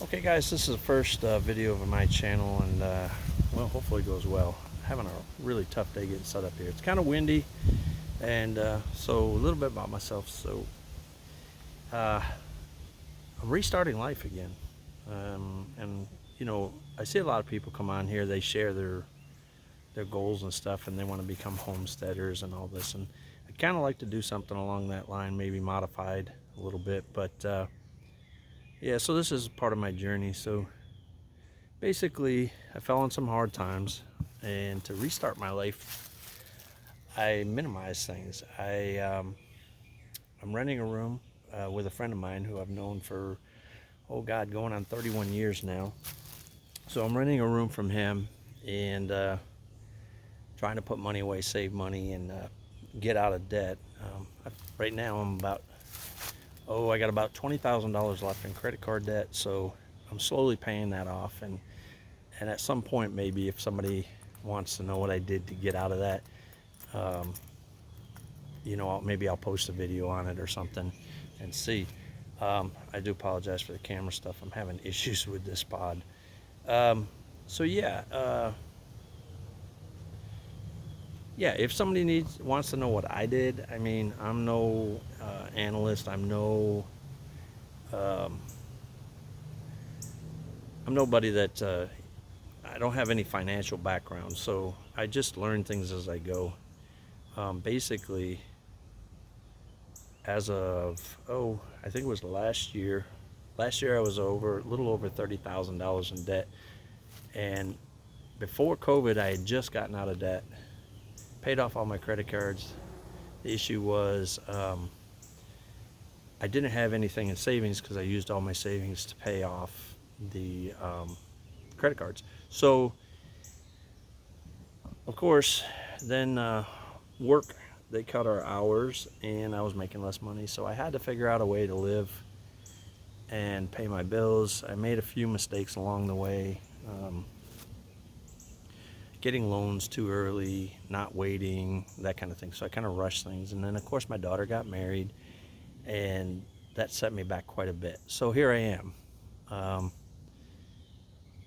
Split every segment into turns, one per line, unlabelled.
Okay guys, this is the first video of my channel, and well, hopefully it goes well. Having a really tough day getting set up here. It's kind of windy, and so a little bit about myself. So I'm restarting life again, and I see a lot of people come on here. They share their goals and stuff, and they want to become homesteaders and all this, and I kind of like to do something along that line, maybe modified a little bit, but yeah, so this is part of my journey. So basically, I fell on some hard times, and to restart my life, I minimize things. I'm renting a room with a friend of mine who I've known for, oh God, going on 31 years now. So I'm renting a room from him, and trying to put money away, save money, and get out of debt. Right now I got about $20,000 left in credit card debt, so I'm slowly paying that off, and at some point, maybe if somebody wants to know what I did to get out of that, um, maybe I'll post a video on it or something and see. I do apologize for the camera stuff. I'm having issues with this pod. So yeah, if somebody wants to know what I did, I mean, I'm no analyst. Um, I'm nobody that I don't have any financial background, so I just learn things as I go. Basically, as of I think it was last year. Last year I was a little over $30,000 in debt, and before COVID, I had just gotten out of debt, paid off all my credit cards. The issue was I didn't have anything in savings because I used all my savings to pay off the credit cards. So of course, then work, they cut our hours, and I was making less money, so I had to figure out a way to live and pay my bills. I made a few mistakes along the way, getting loans too early, not waiting, that kind of thing. So I kind of rushed things, and then of course my daughter got married, and that set me back quite a bit. So here I am.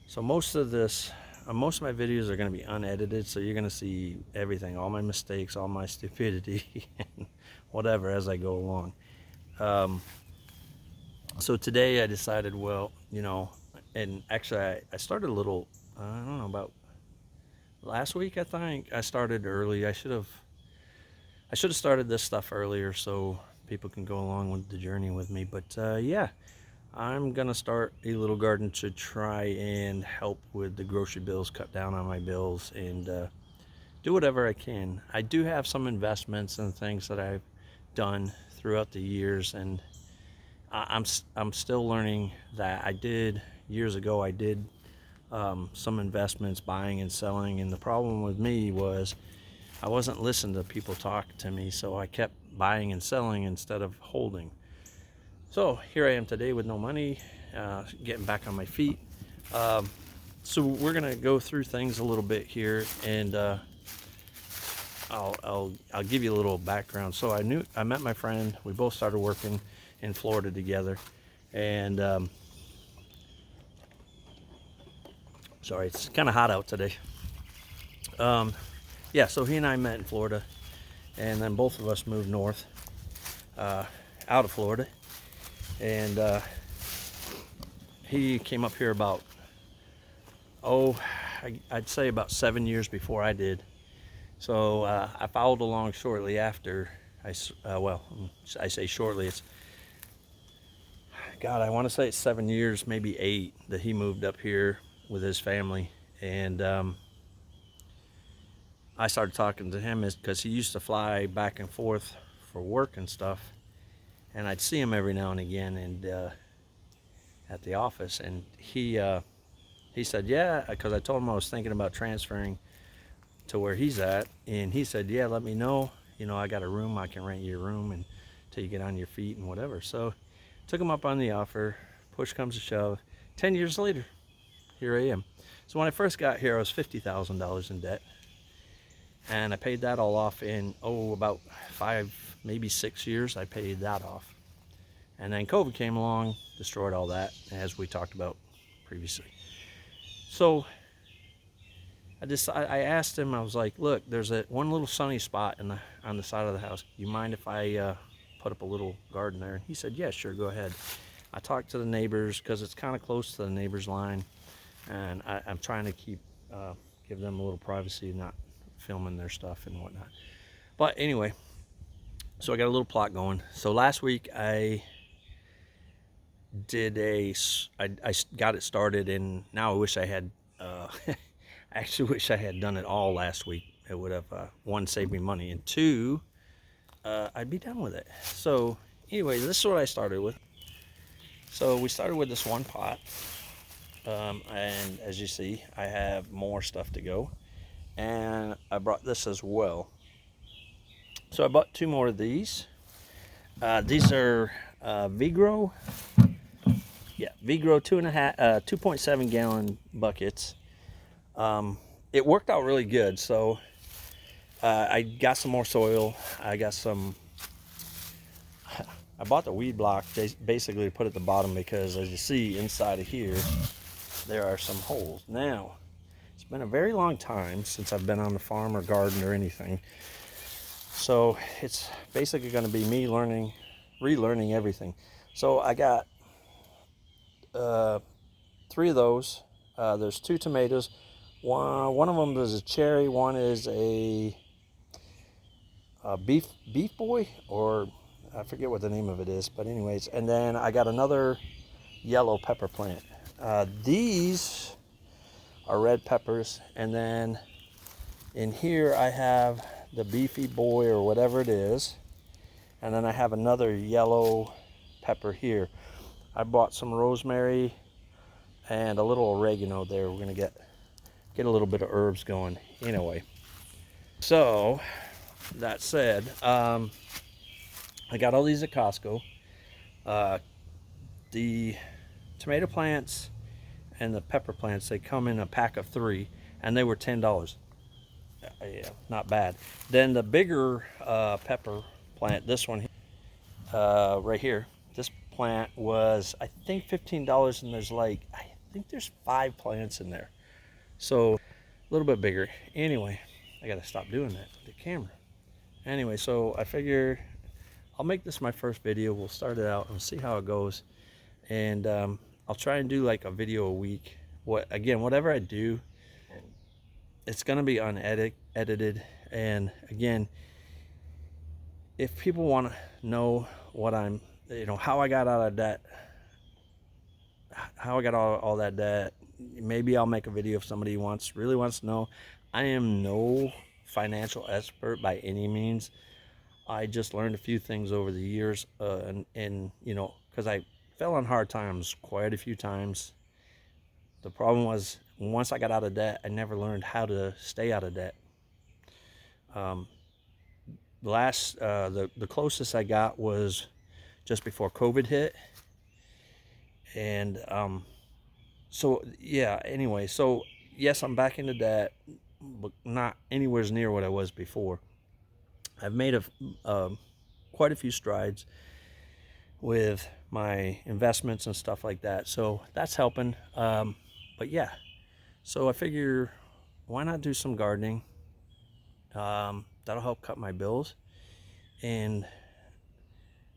So most of my videos are going to be unedited, so you're going to see everything, all my mistakes, all my stupidity, and whatever as I go along. So today I decided, well, and actually I started a little, I don't know, about last week. I think I started early. I should have started this stuff earlier so people can go along with the journey with me. But yeah, I'm gonna start a little garden to try and help with the grocery bills, cut down on my bills, and do whatever I can. I do have some investments and things that I've done throughout the years, and I'm still learning that. I did years ago. I did some investments, buying and selling, and the problem with me was I wasn't listening to people talk to me, so I kept buying and selling instead of holding. So here I am today with no money, getting back on my feet. So we're gonna go through things a little bit here, and I'll give you a little background. So I met my friend. We both started working in Florida together, and sorry, it's kind of hot out today. Yeah, so he and I met in Florida, and then both of us moved north, out of Florida, and he came up here about I'd say about 7 years before I did. So I followed along shortly after. I say shortly. It's God, I want to say it's 7 years, maybe 8, that he moved up here with his family, and I started talking to him because he used to fly back and forth for work and stuff, and I'd see him every now and again, and at the office, and he said, yeah, because I told him I was thinking about transferring to where he's at, and he said, yeah, let me know. I got a room. I can rent you a room until you get on your feet and whatever. So took him up on the offer. Push comes to shove. 10 years later, here I am. So when I first got here, I was $50,000 in debt, and I paid that all off in about 5, maybe 6 years. I paid that off, And then COVID came along, destroyed all that, as we talked about previously. So I asked him, I was like, look, there's one little sunny spot on the side of the house. You mind if I put up a little garden there? And he said, yeah, sure, go ahead. I talked to the neighbors because it's kind of close to the neighbor's line, and I'm trying to give them a little privacy, not filming their stuff and whatnot. But anyway, so I got a little plot going. So last week I got it started, and now I wish I had I actually wish I had done it all last week. It would have, one, saved me money, and two, I'd be done with it. So anyway, this is what I started with. So we started with this one pot, and as you see, I have more stuff to go, and I brought this as well. So I bought 2 more of these. These are Vigro, Vigro 2.7 gallon buckets. It worked out really good. So I got some more soil. I bought the weed block basically to put at the bottom, because as you see inside of here, there are some holes. Now, it's been a very long time since I've been on the farm or garden or anything. So it's basically going to be me relearning everything. So I got 3 of those. There's 2 tomatoes. One of them is a cherry. One is a beef boy, or I forget what the name of it is. But anyways, and then I got another yellow pepper plant. These are red peppers, and then in here I have the beefy boy or whatever it is, and then I have another yellow pepper here. I bought some rosemary and a little oregano there. We're gonna get a little bit of herbs going anyway. So that said, I got all these at Costco. The tomato plants and the pepper plants, they come in a pack of 3, and they were $10. Yeah, not bad. Then the bigger pepper plant, this one right here, this plant was, I think, $15, and I think there's 5 plants in there, so a little bit bigger. Anyway, I gotta stop doing that with the camera. Anyway, so I figure I'll make this my first video. We'll start it out and see how it goes, and I'll try and do like a video a week. Whatever I do, it's gonna be unedited. And again, if people want to know what how I got out of debt, how I got all that debt, maybe I'll make a video if somebody really wants to know. I am no financial expert by any means. I just learned a few things over the years, and because I fell on hard times quite a few times. The problem was, once I got out of debt, I never learned how to stay out of debt. The closest I got was just before COVID hit, and so yeah. Anyway, so yes, I'm back into debt, but not anywhere near what I was before. I've made quite a few strides with my investments and stuff like that, so that's helping. But yeah, so I figure, why not do some gardening? That'll help cut my bills, and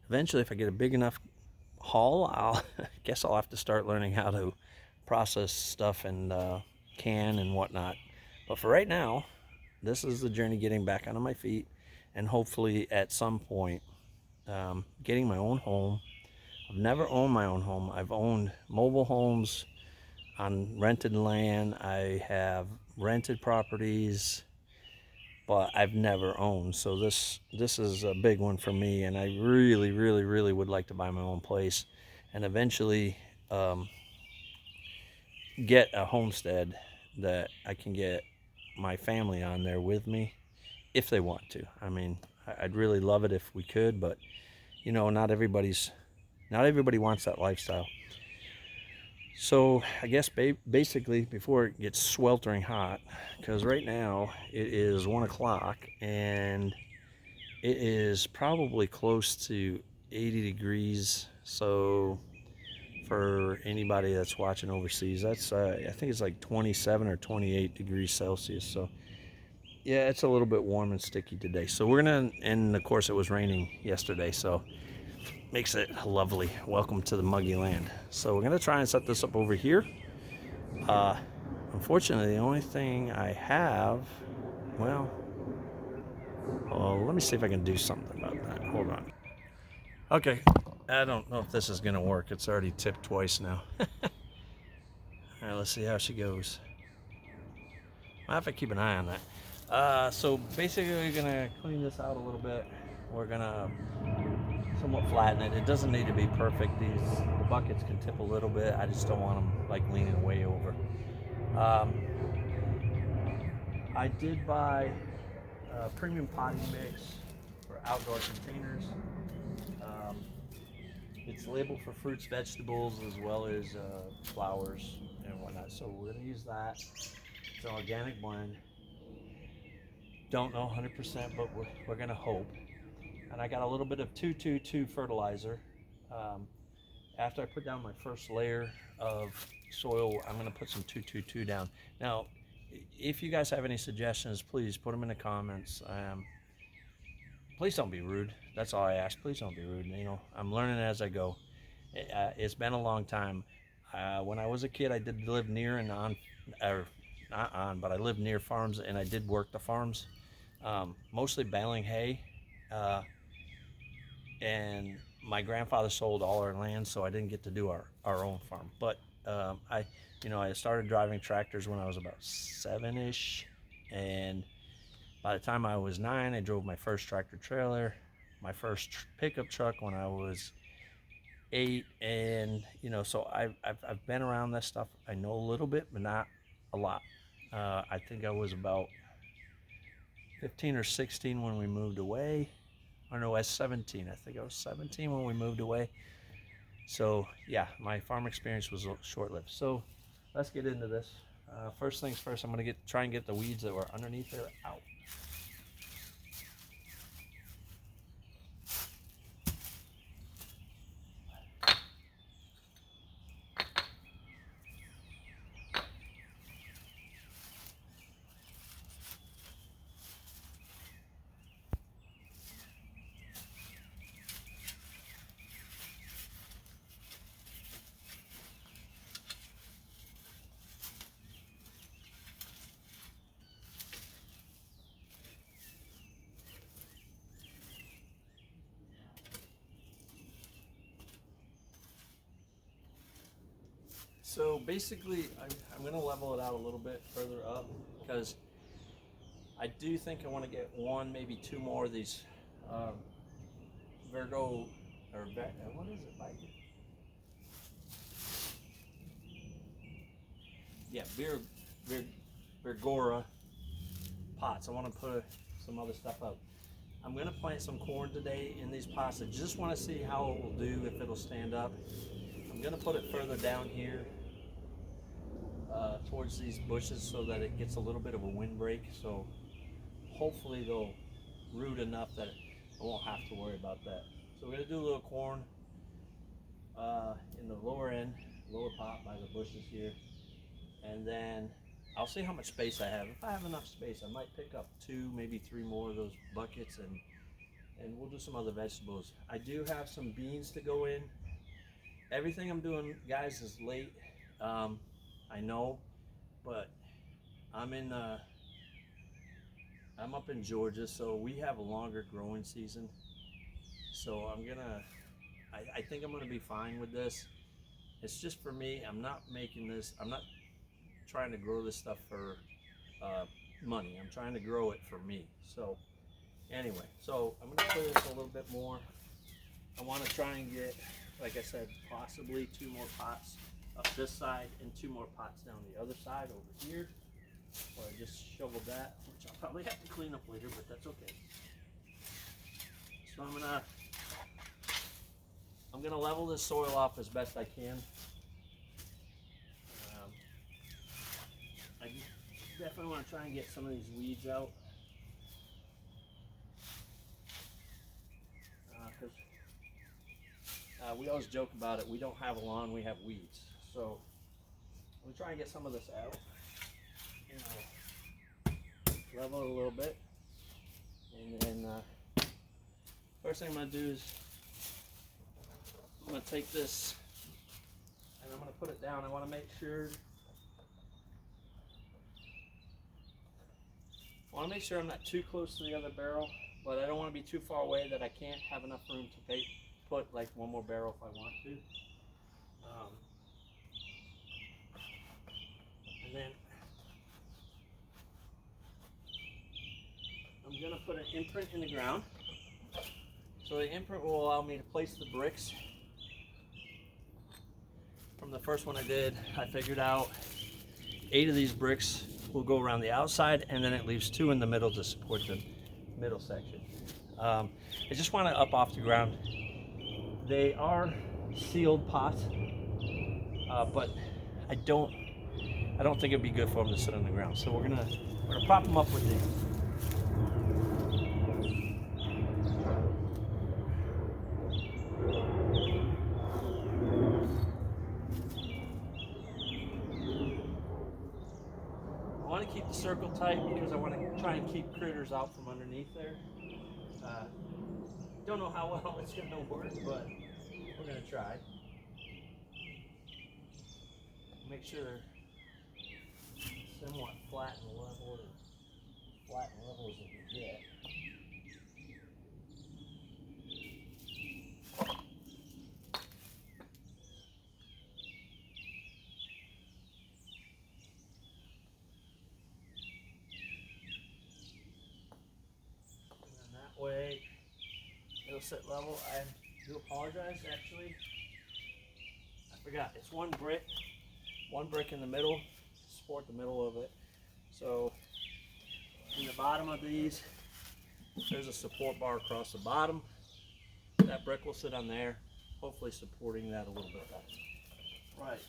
eventually, if I get a big enough haul, I guess I'll have to start learning how to process stuff and can and whatnot. But for right now, this is the journey getting back onto my feet, and hopefully at some point getting my own home. I've never owned my own home. I've owned mobile homes on rented land. I have rented properties, but I've never owned. So this is a big one for me, and I really, really, really would like to buy my own place, and eventually get a homestead that I can get my family on there with me if they want to. I mean, I'd really love it if we could, but not everybody wants that lifestyle. So I guess basically, before it gets sweltering hot, because right now it is 1 o'clock and it is probably close to 80 degrees So for anybody that's watching overseas, that's I think it's like 27 or 28 degrees Celsius. So yeah, it's a little bit warm and sticky today. So we're gonna, and of course it was raining yesterday, so makes it lovely. Welcome to the muggy land. So we're gonna try and set this up over here. Uh, Unfortunately, the only thing I have, well, let me see if I can do something about that. Hold on. Okay, I don't know if this is gonna work. It's already tipped twice now. All right, let's see how she goes. I'll have to keep an eye on that. So basically, we're gonna clean this out a little bit. We're gonna somewhat flatten it. It doesn't need to be perfect. The buckets can tip a little bit. I just don't want them like leaning way over. Um, I did buy a premium potting mix for outdoor containers. Um, it's labeled for fruits, vegetables, as well as flowers and whatnot. So we're gonna use that. It's an organic blend. Don't know 100%, but we're gonna hope. And I got a little bit of 222 fertilizer. Um, After I put down my first layer of soil, I'm gonna put some 222 down. Now, if you guys have any suggestions, please put them in the comments. Please don't be rude. That's all I ask. Please don't be rude. You know, I'm learning as I go. It's been a long time. When I was a kid, I did live near and on, or not on, but I lived near farms and I did work the farms, mostly baling hay. Uh, and my grandfather sold all our land, so I didn't get to do our own farm. But I started driving tractors when I was about 7-ish, and by the time I was 9, I drove my first tractor trailer, my first pickup truck when I was 8, and so I've been around this stuff. I know a little bit, but not a lot. I think I was about 15 or 16 when we moved away. Or no, I was 17. I think I was 17 when we moved away. So yeah, my farm experience was short-lived. So let's get into this. First things first, I'm gonna try and get the weeds that were underneath there out. So basically, I'm going to level it out a little bit further up because I do think I want to get one, maybe two more of these Virgo, or what is it? Yeah, Virgora pots. I want to put some other stuff up. I'm going to plant some corn today in these pots. I just want to see how it will do, if it'll stand up. I'm going to put it further down here towards these bushes so that it gets a little bit of a windbreak. So hopefully they'll root enough that I won't have to worry about that. So we're going to do a little corn in the lower end, lower pot by the bushes here. And then I'll see how much space I have. If I have enough space, I might pick up 2, maybe 3 more of those buckets, and we'll do some other vegetables. I do have some beans to go in. Everything I'm doing, guys, is late. I know, but I'm up in Georgia, so we have a longer growing season. So I think I'm gonna be fine with this. It's just for me. I'm not making this. I'm not trying to grow this stuff for money. I'm trying to grow it for me. So anyway, so I'm gonna clear this a little bit more. I want to try and get, like I said, possibly 2 more pots up this side and 2 more pots down the other side over here. Or I just shoveled that, which I'll probably have to clean up later, but that's okay. So I'm gonna level this soil off as best I can. I definitely want to try and get some of these weeds out. Because we always joke about it. We don't have a lawn, we have weeds. So I'm gonna try and get some of this out. You know, level it a little bit, and then first thing I'm gonna do is I'm gonna take this and I'm gonna put it down. I want to make sure. I want to make sure I'm not too close to the other barrel, but I don't want to be too far away that I can't have enough room to put like one more barrel if I want to. And then I'm gonna put an imprint in the ground. So the imprint will allow me to place the bricks. From the first one I did, I figured out 8 of these bricks will go around the outside, and then it leaves 2 in the middle to support the middle section. I just want to up off the ground. They are sealed pots, but I don't think it'd be good for them to sit on the ground. So we're gonna prop them up with these. I want to keep the circle tight because I want to try and keep critters out from underneath there. Don't know how well it's going to work, but we're going to try. Make sure they're somewhat flat and level, as they can get. And that way it'll sit level. I do apologize, actually. I forgot, it's one brick in the middle to support the middle of it. So in the bottom of these, there's a support bar across the bottom. That brick will sit on there, hopefully supporting that a little bit better. Right.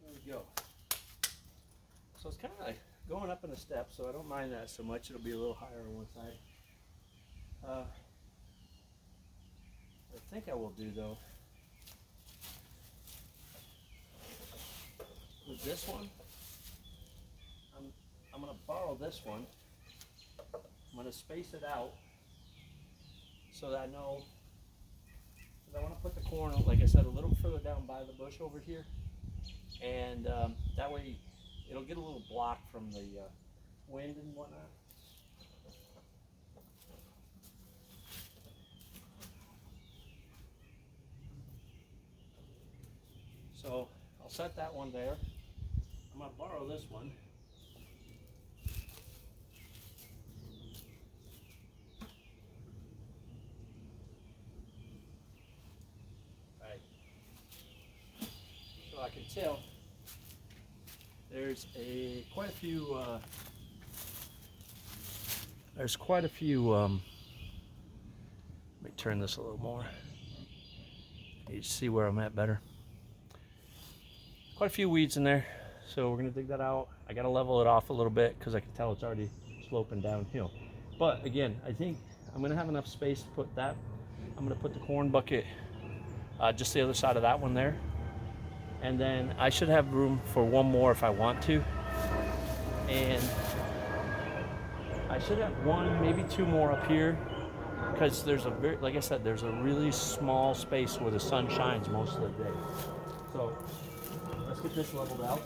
There we go. So it's kind of like going up in a step, so I don't mind that so much. It'll be a little higher on one side. I think I will do though, with this one, I'm going to borrow this one. I'm going to space it out so that I know, because I want to put the corn, like I said, a little further down by the bush over here, and that way it'll get a little block from the wind and whatnot. So I'll set that one there. I'm going to borrow this one. Right. So I can tell there's quite a few, let me turn this a little more. You see where I'm at better. Quite a few weeds in there, so we're gonna dig that out. I gotta level it off a little bit because I can tell it's already sloping downhill. But again, I think I'm gonna have enough space to put that. I'm gonna put the corn bucket just the other side of that one there. And then I should have room for one more if I want to. And I should have one, maybe 2 more up here, because there's like I said, there's a really small space where the sun shines most of the day. So let's get this leveled out.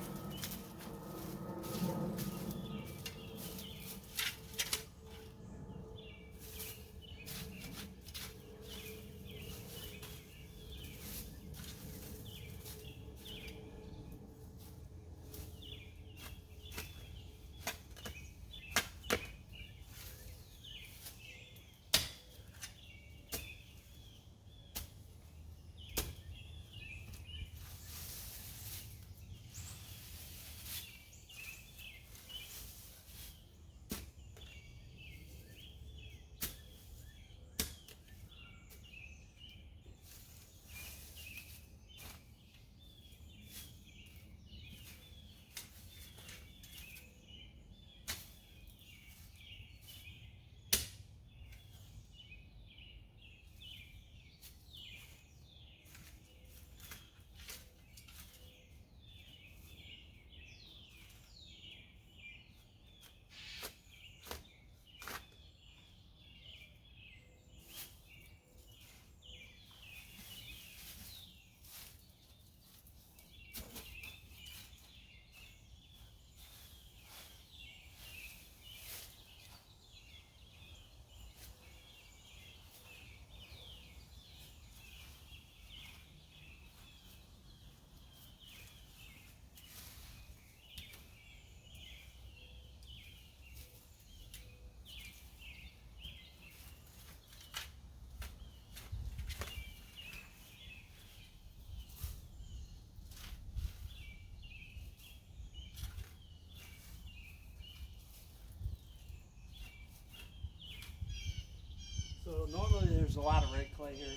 there's a lot of red clay here.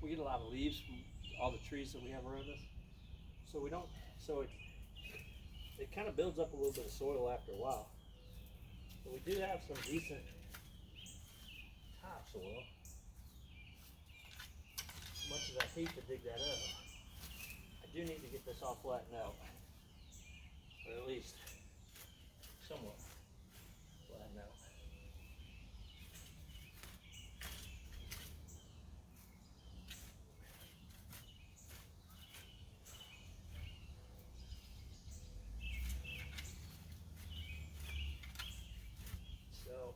We get a lot of leaves from all the trees that we have around us, so we don't. So it kind of builds up a little bit of soil after a while. But we do have some decent topsoil. As much as I hate to dig that up, I do need to get this all flattened out, or at least somewhat flattened out. So,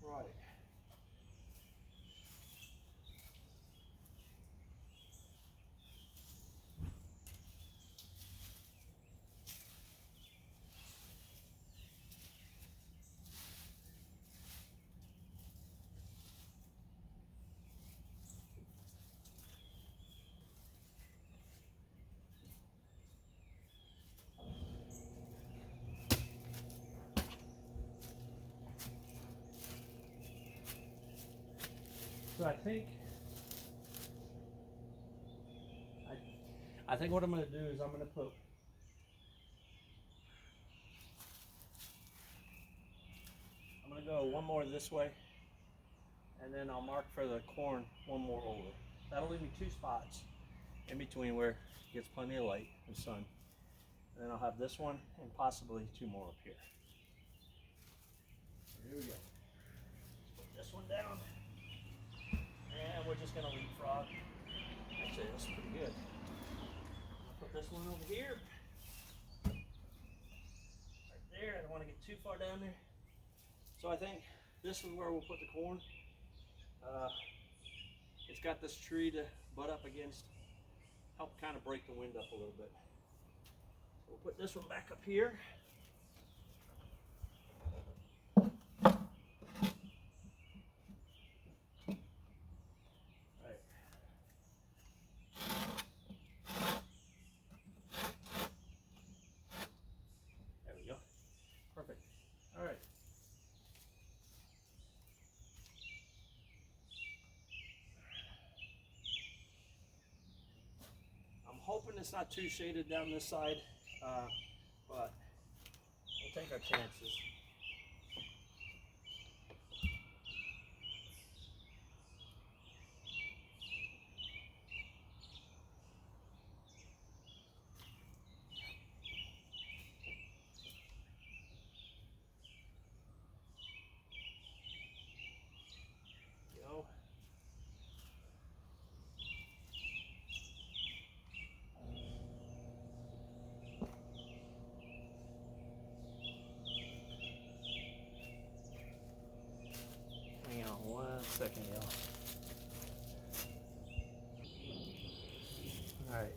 right. So I think what I'm going to do is I'm going to go one more this way, and then I'll mark for the corn one more over. That'll leave me 2 spots in between where it gets plenty of light and sun. And then I'll have this one and possibly 2 more up here. Here we go. Let's put this one down. And we're just going to leapfrog. Actually, that's pretty good. I'll put this one over here. Right there. I don't want to get too far down there. So I think this is where we'll put the corn. It's got this tree to butt up against, help kind of break the wind up a little bit. So we'll put this one back up here. Right. There we go. Perfect. All right. I'm hoping it's not too shaded down this side, but we'll take our chances. Go. Hang on 1 second, y'all. All right.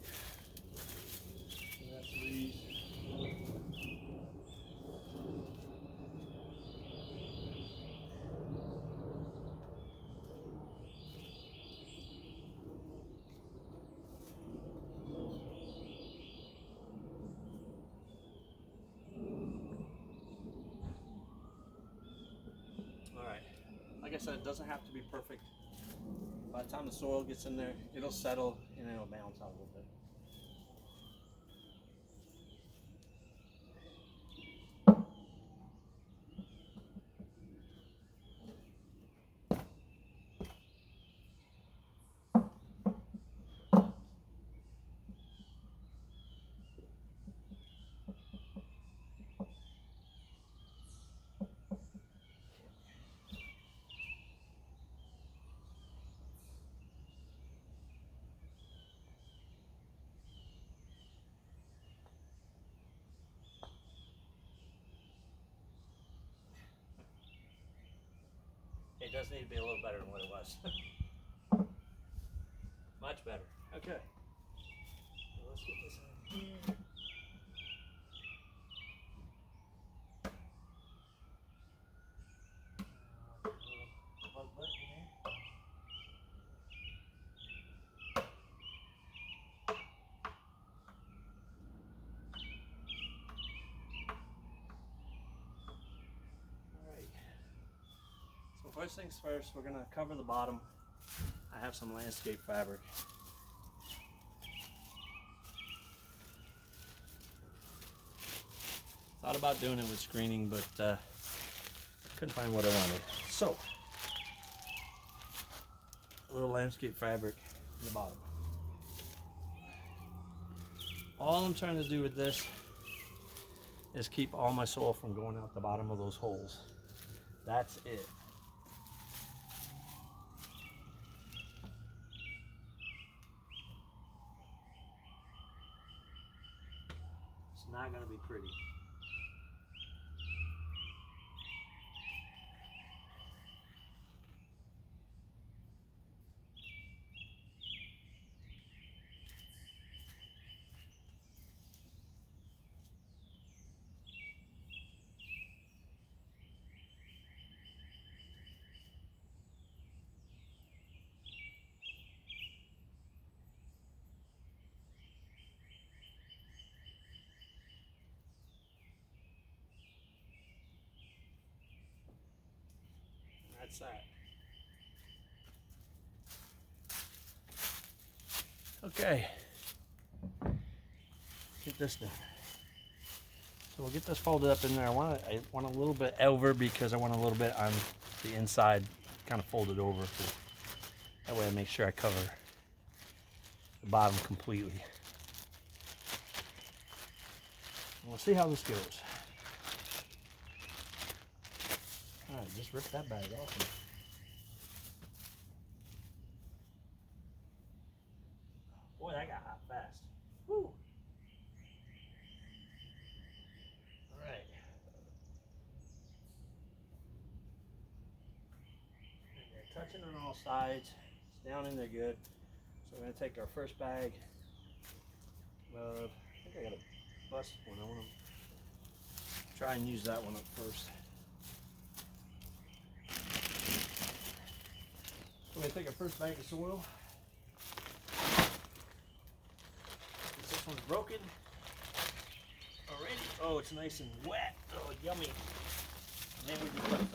So that's these. All right. Like I said, it doesn't have to be perfect. By the time the soil gets in there, it'll settle and it'll bounce out a little bit. It does need to be a little better than what it was. Much better. Okay. So let's get this in here. Plug button here. first things first, we're gonna cover the bottom. I have some landscape fabric. Thought about doing it with screening, but couldn't find what I wanted. So, a little landscape fabric in the bottom. All I'm trying to do with this is keep all my soil from going out the bottom of those holes. That's it. It's not going to be pretty. That's that. Okay. Get this done. So we'll get this folded up in there. I want a little bit over because I want a little bit on the inside, kind of folded over. That way I make sure I cover the bottom completely. And we'll see how this goes. All right, just rip that bag off. Boy, that got hot fast. Woo! All right. And they're touching on all sides. It's down in there good. So we're gonna take our first bag of, I think I got a bust one. I want to try and use that one up first. So we're gonna take our first bag of soil. This one's broken already. Oh, it's nice and wet. Oh, yummy. And then we just put some.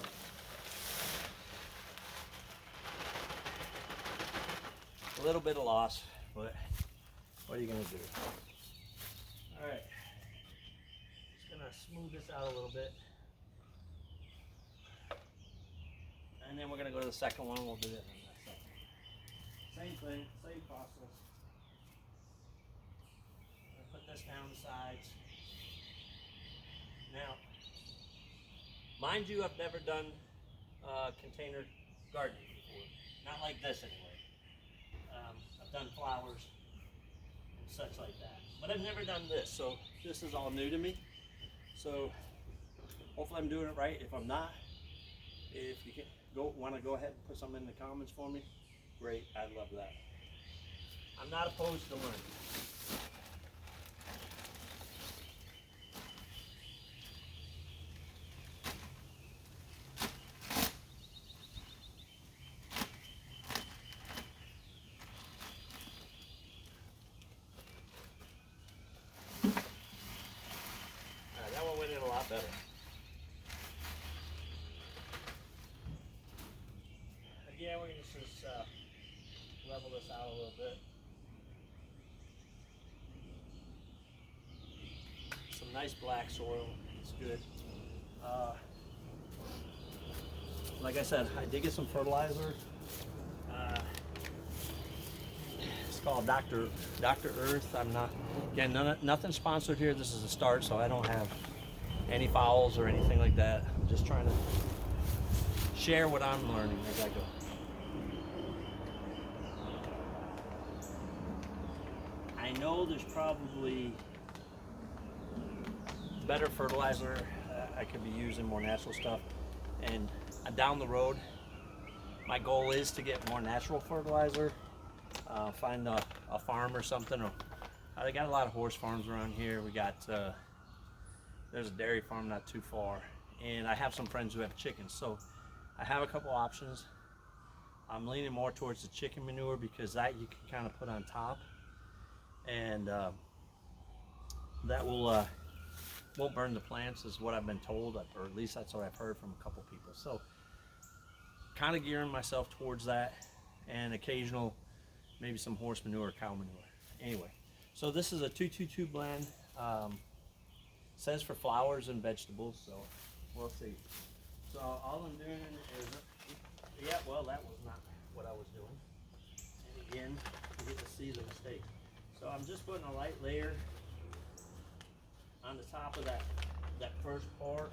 A little bit of loss, but what are you gonna do? All right, just gonna smooth this out a little bit, and then we're gonna go to the second one. We'll do it in a second. Same thing, same process. I'm gonna put this down the sides. Now, mind you, I've never done container gardening before. Not like this anyway. I've done flowers and such like that, but I've never done this, so this is all new to me. So hopefully I'm doing it right. If I'm not, if you want to go ahead and put something in the comments for me, great, I'd love that. I'm not opposed to learning. That one went in a lot better. Again, we're going to just level this out a little bit. Some nice black soil. It's good. Like I said, I did get some fertilizer. It's called Dr. Earth. I'm not, again, nothing sponsored here. This is a start, so I don't have any fouls or anything like that. I'm just trying to share what I'm learning as I go. I know there's probably better fertilizer. I could be using more natural stuff, and down the road my goal is to get more natural fertilizer. Find a farm or something. I got a lot of horse farms around here. We got there's a dairy farm not too far, and I have some friends who have chickens, so I have a couple options. I'm leaning more towards the chicken manure because that you can kind of put on top, and that will won't burn the plants, is what I've been told, or at least that's what I've heard from a couple people. So kind of gearing myself towards that, and occasional maybe some horse manure, cow manure. Anyway, so this is a 222 blend. Says for flowers and vegetables, so we'll see. So all I'm doing is, yeah, well, that was not what I was doing. And again, you get to see the mistake. So I'm just putting a light layer on the top of that first part,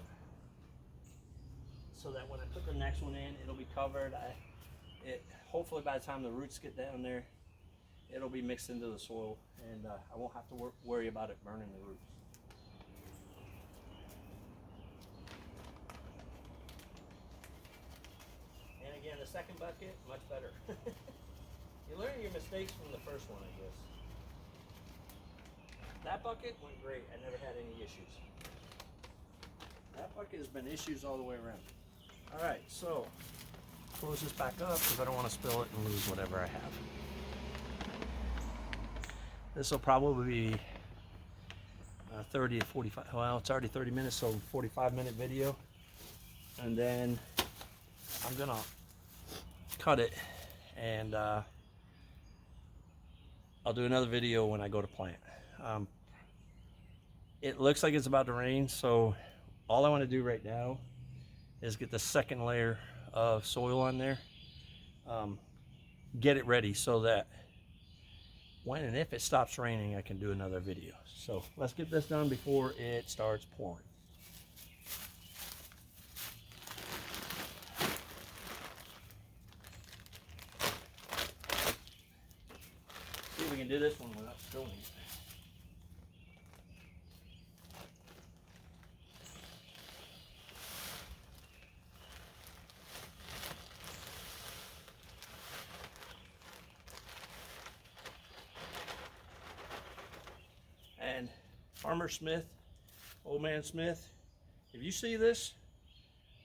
so that when I put the next one in, it'll be covered. Hopefully by the time the roots get down there, it'll be mixed into the soil, and I won't have to worry about it burning the roots. And again, the second bucket, much better. You learn your mistakes from the first one, I guess. That bucket went great. I never had any issues. That bucket has been issues all the way around. All right, so close this back up because I don't want to spill it and lose whatever I have. This will probably be 30 to 45, well, it's already 30 minutes, so 45-minute video. And then I'm gonna cut it, and I'll do another video when I go to plant. It looks like it's about to rain, so all I want to do right now is get the second layer of soil on there, get it ready so that when and if it stops raining, I can do another video. So let's get this done before it starts pouring. See if we can do this one without spilling it. And Farmer Smith, Old Man Smith, if you see this,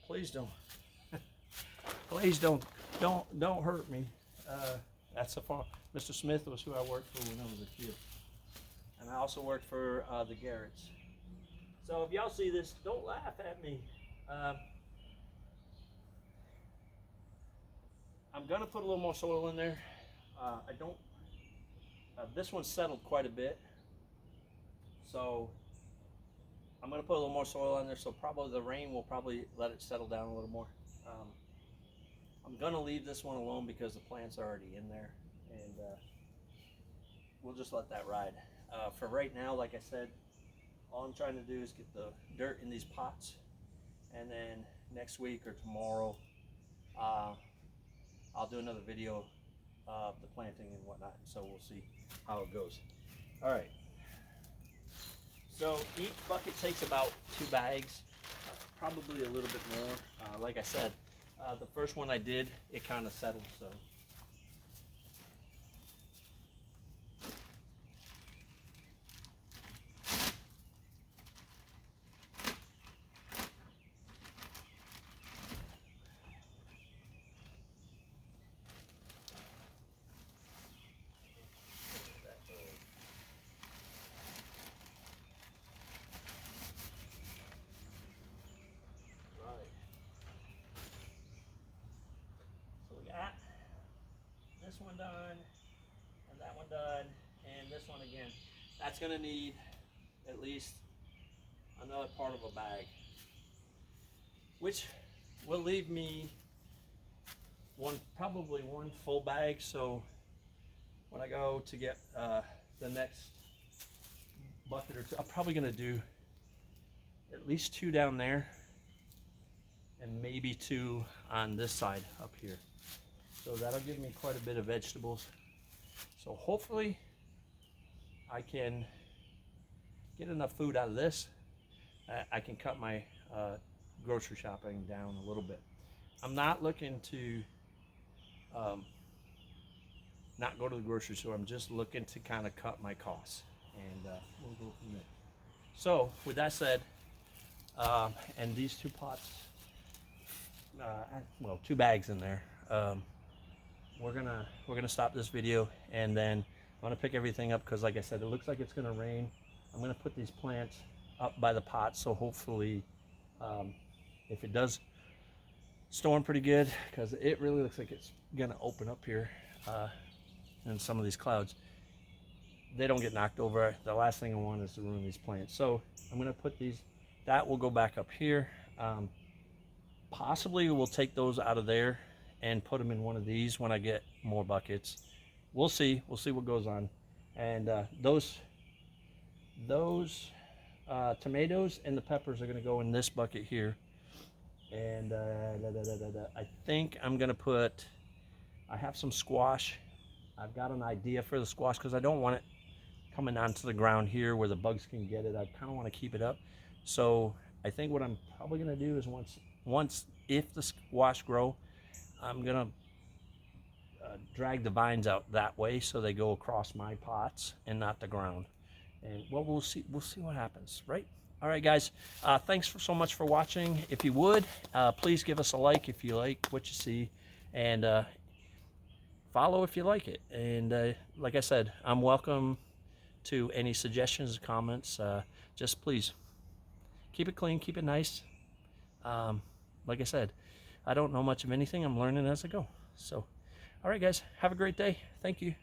please don't, please don't hurt me. That's a farm. Mr. Smith was who I worked for when I was a kid, and I also worked for the Garretts. So if y'all see this, don't laugh at me. I'm gonna put a little more soil in there. This one settled quite a bit, so I'm gonna put a little more soil on there. So probably the rain will probably let it settle down a little more. I'm gonna leave this one alone because the plant's are already in there, and we'll just let that ride. For right now, like I said, all I'm trying to do is get the dirt in these pots, and then next week or tomorrow, I'll do another video of the planting and whatnot, so we'll see how it goes. All right. So each bucket takes about 2 bags, probably a little bit more. Like I said, the first one I did, it kind of settled, so. This one done, and that one done, and this one again. That's gonna need at least another part of a bag, which will leave me probably one full bag. So when I go to get the next bucket or two, I'm probably gonna do at least 2 down there and maybe 2 on this side up here. So that'll give me quite a bit of vegetables. So hopefully I can get enough food out of this. I can cut my grocery shopping down a little bit. I'm not looking to not go to the grocery store. I'm just looking to kind of cut my costs, and we'll go from there. So with that said, and these 2 pots, well, 2 bags in there. We're gonna stop this video, and then I'm gonna pick everything up because, like I said, it looks like it's gonna rain. I'm gonna put these plants up by the pot, so hopefully, if it does storing pretty good because it really looks like it's gonna open up here in some of these clouds. They don't get knocked over. The last thing I want is to ruin these plants. So I'm gonna put these, that will go back up here. Possibly we'll take those out of there and put them in one of these when I get more buckets. We'll see what goes on. And those tomatoes and the peppers are gonna go in this bucket here. And I think I'm gonna put, I have some squash. I've got an idea for the squash because I don't want it coming onto the ground here where the bugs can get it. I kind of want to keep it up. So I think what I'm probably gonna do is once if the squash grow, I'm gonna drag the vines out that way so they go across my pots and not the ground. And well, we'll see what happens, right? All right, guys, thanks so much for watching. If you would, please give us a like if you like what you see, and follow if you like it. And like I said, I'm welcome to any suggestions, comments. Just please keep it clean, keep it nice. Like I said, I don't know much of anything. I'm learning as I go. So, all right, guys, have a great day. Thank you.